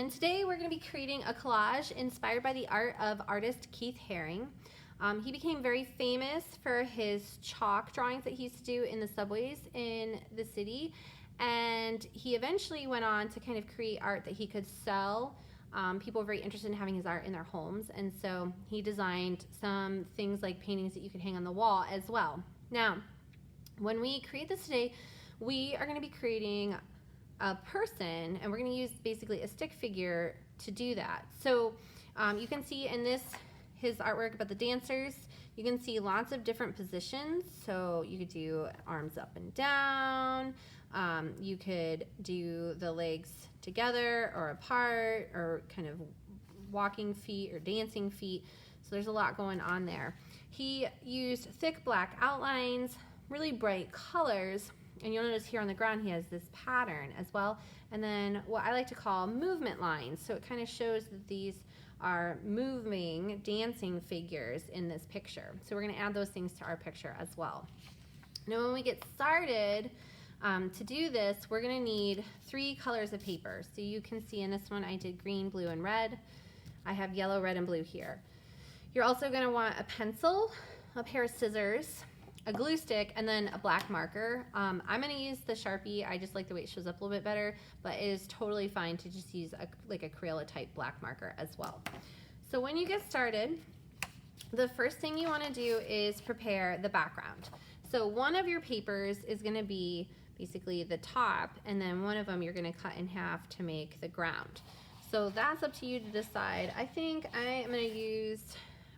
And today we're going to be creating a collage inspired by the art of artist Keith Haring. He became very famous for his chalk drawings that he used to do in the subways in the city, and he eventually went on to kind of create art that he could sell. People were very interested in having his art in their homes, and so he designed some things like paintings that you could hang on the wall as well. Now, when we create this today, we are going to be creating a person, and we're going to use basically a stick figure to do that. So you can see in his artwork about the dancers, you can see lots of different positions. So you could do arms up and down, you could do the legs together or apart, or kind of walking feet or dancing feet. So there's a lot going on there. He used thick black outlines, really bright colors, and you'll notice here on the ground he has this pattern as well, and then what I like to call movement lines. So it kind of shows that these are moving, dancing figures in this picture. So we're going to add those things to our picture as well. Now when we get started, to do this, we're going to need 3 colors of paper. So you can see in this one I did green, blue, and red. I have yellow, red, and blue here. You're also going to want a pencil, a pair of scissors, a glue stick, and then a black marker. I'm going to use the Sharpie. I just like the way it shows up a little bit better, but it is totally fine to just use like a Crayola type black marker as well. So when you get started, the first thing you want to do is prepare the background. So one of your papers is going to be basically the top, and then one of them you're going to cut in half to make the ground. So that's up to you to decide. I think I am going to use,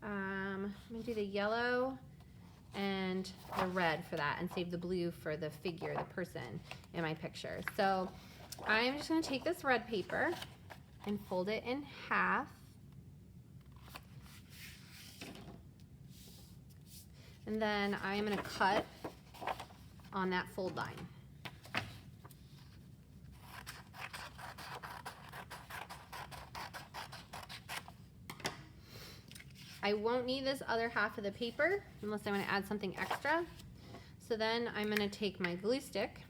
I'm going to do the yellow and the red for that, and save the blue for the figure, the person in my picture. So I'm just going to take this red paper and fold it in half. And then I'm going to cut on that fold line. I won't need this other half of the paper unless I want to add something extra. So then I'm going to take my glue stick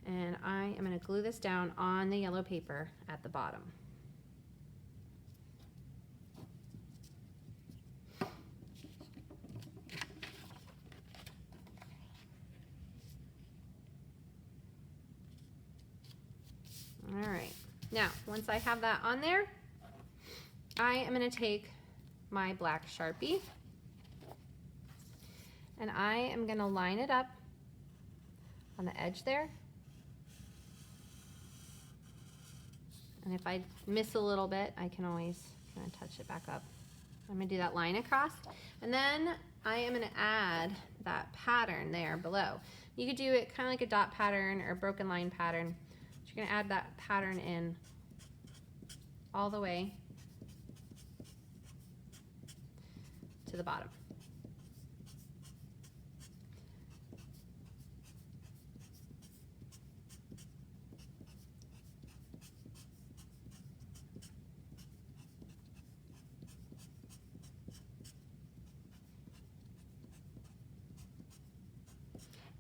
and I am going to glue this down on the yellow paper at the bottom. All right, now once I have that on there, I am going to take my black Sharpie and I am going to line it up on the edge there, and if I miss a little bit I can always kind of touch it back up. I'm going to do that line across, and then I am going to add that pattern there below. You could do it kind of like a dot pattern or a broken line pattern. You're going to add that pattern in all the way to the bottom.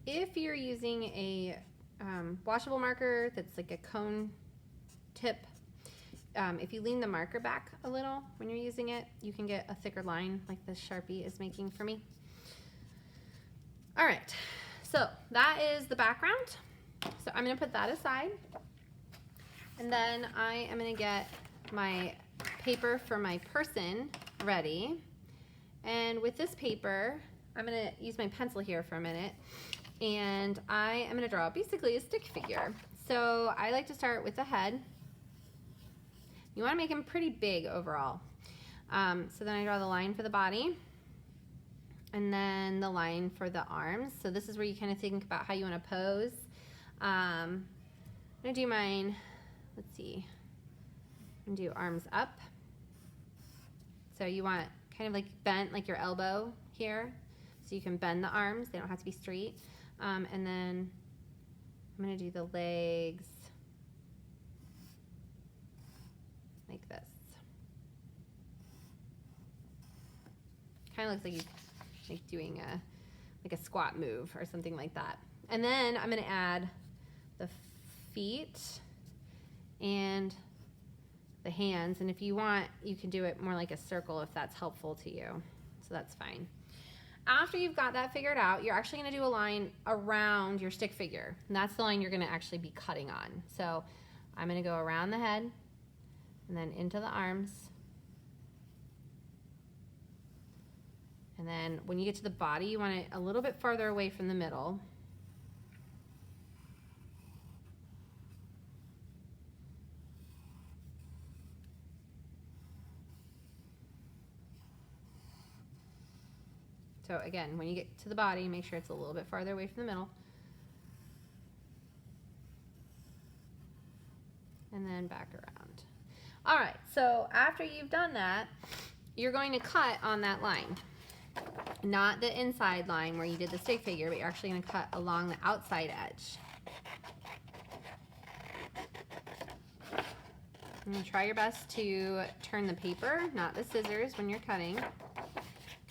If you're using a washable marker that's like a cone tip, if you lean the marker back a little when you're using it, you can get a thicker line like this Sharpie is making for me. All right, so that is the background. So I'm going to put that aside, and then I am going to get my paper for my person ready. And with this paper, I'm going to use my pencil here for a minute, and I am going to draw basically a stick figure. So I like to start with the head. You want to make him pretty big overall. So then I draw the line for the body, and then the line for the arms. So this is where you kind of think about how you want to pose. I'm going to do mine, let's see, I'm going to do arms up. So you want kind of like bent, like your elbow here, so you can bend the arms. They don't have to be straight. And then I'm going to do the legs like this. Kind of looks like he's like doing a squat move or something like that. And then I'm going to add the feet and the hands. And if you want, you can do it more like a circle if that's helpful to you. So that's fine. After you've got that figured out, you're actually going to do a line around your stick figure. And that's the line you're going to actually be cutting on. So I'm going to go around the head and then into the arms. And then when you get to the body, you want it a little bit farther away from the middle. So again, when you get to the body, make sure it's a little bit farther away from the middle. And then back around. All right, so after you've done that, you're going to cut on that line. Not the inside line where you did the stick figure, but you're actually going to cut along the outside edge. And try your best to turn the paper, not the scissors, when you're cutting.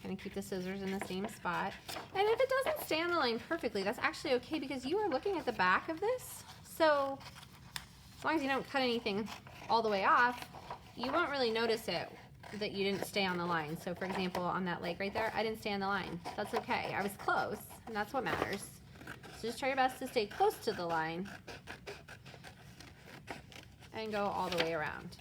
Kind of keep the scissors in the same spot. And if it doesn't stay on the line perfectly, that's actually okay because you are looking at the back of this. So as long as you don't cut anything all the way off, you won't really notice it that you didn't stay on the line. So for example, on that leg right there, I didn't stay on the line. That's okay. I was close, and that's what matters. So just try your best to stay close to the line and go all the way around.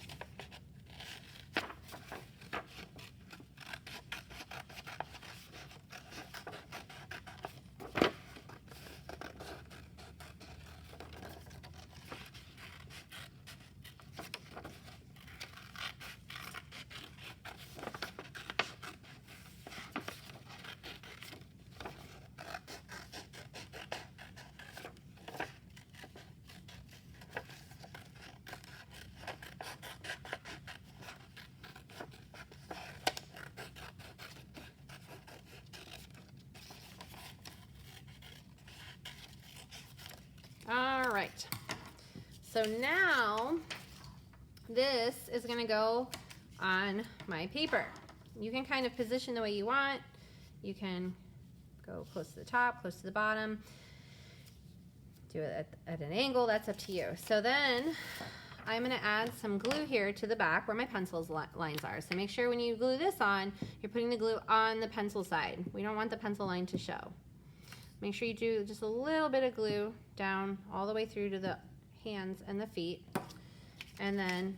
All right, so now this is gonna go on my paper. You can kind of position the way you want. You can go close to the top, close to the bottom, do it at an angle, that's up to you. So then I'm gonna add some glue here to the back where my pencil's lines are. So make sure when you glue this on, you're putting the glue on the pencil side. We don't want the pencil line to show. Make sure you do just a little bit of glue down all the way through to the hands and the feet. And then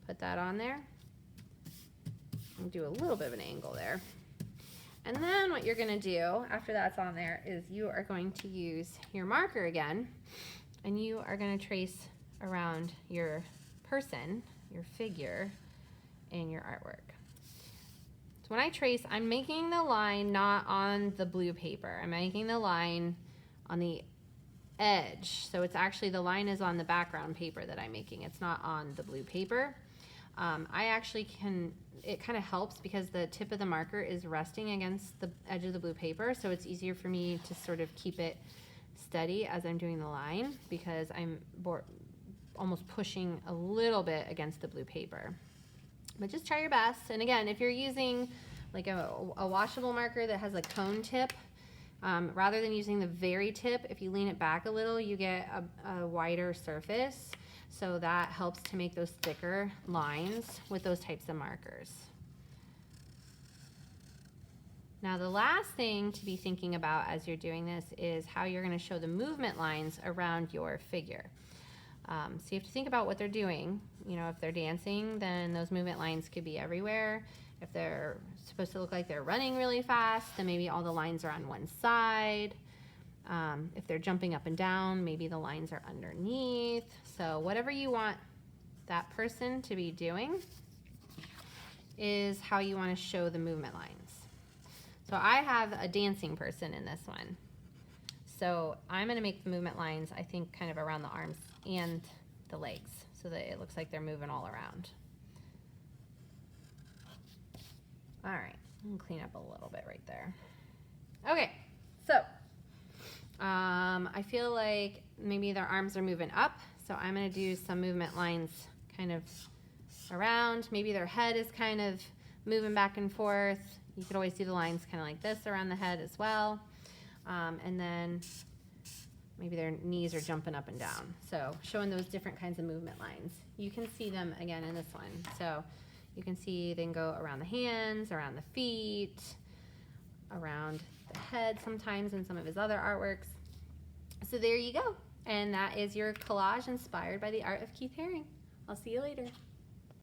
put that on there. And do a little bit of an angle there. And then what you're gonna do after that's on there is you are going to use your marker again, and you are gonna trace around your person, your figure, and your artwork. So when I trace, I'm making the line not on the blue paper. I'm making the line on the edge. So it's actually, the line is on the background paper that I'm making. It's not on the blue paper. I actually can, it kind of helps because the tip of the marker is resting against the edge of the blue paper. So it's easier for me to sort of keep it steady as I'm doing the line because I'm almost pushing a little bit against the blue paper. But just try your best. And again, if you're using like a washable marker that has a cone tip, rather than using the very tip, if you lean it back a little, you get a wider surface. So that helps to make those thicker lines with those types of markers. Now the last thing to be thinking about as you're doing this is how you're going to show the movement lines around your figure. So you have to think about what they're doing. You know, if they're dancing, then those movement lines could be everywhere. If they're supposed to look like they're running really fast, then maybe all the lines are on one side. If they're jumping up and down, maybe the lines are underneath. So whatever you want that person to be doing is how you want to show the movement lines. So I have a dancing person in this one. So I'm going to make the movement lines, I think, kind of around the arms and the legs so that it looks like they're moving all around. All right, I'm going to clean up a little bit right there. Okay, so I feel like maybe their arms are moving up, so I'm going to do some movement lines kind of around. Maybe their head is kind of moving back and forth. You could always do the lines kind of like this around the head as well. And then maybe their knees are jumping up and down. So showing those different kinds of movement lines. You can see them again in this one. So you can see they can go around the hands, around the feet, around the head sometimes in some of his other artworks. So there you go. And that is your collage inspired by the art of Keith Haring. I'll see you later.